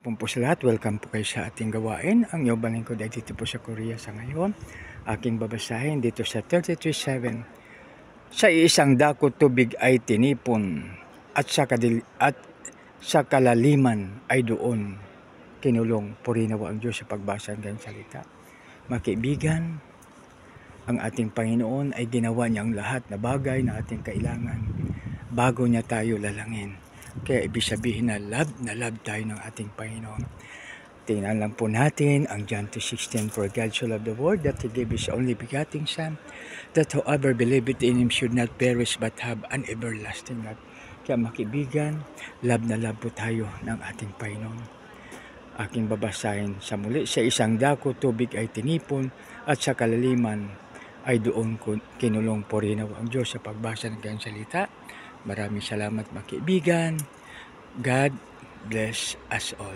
hapon po sa lahat. Welcome po kayo sa ating gawain. Ang iyong balingkod ay dito po sa Korea sa ngayon. Aking babasahin dito sa 33:7. Sa isang dako tubig ay tinipon at sa kalaliman ay doon kinulong. Purihin nawa ang Diyos sa pagbasa ng kanyang salita. Mga kaibigan, ang ating Panginoon ay ginawa niya ang lahat na bagay na ating kailangan bago niya tayo lalangin. Kaya ibig sabihin na love tayo ng ating Panginoon. Tingnan lang po natin ang John 2:16. For God so loved the world that He gave His only begotten Son, that whoever believeth in Him should not perish but have an everlasting life. Kaya makibigan, love na love po tayo ng ating Panginoon. Aking babasahin sa muli. Sa isang dako tubig ay tinipon at sa kalaliman ay doon kinulong. Purihin nawa ang Diyos sa pagbasa ng kanyang salita. Maraming salamat mga kaibigan. God bless us all.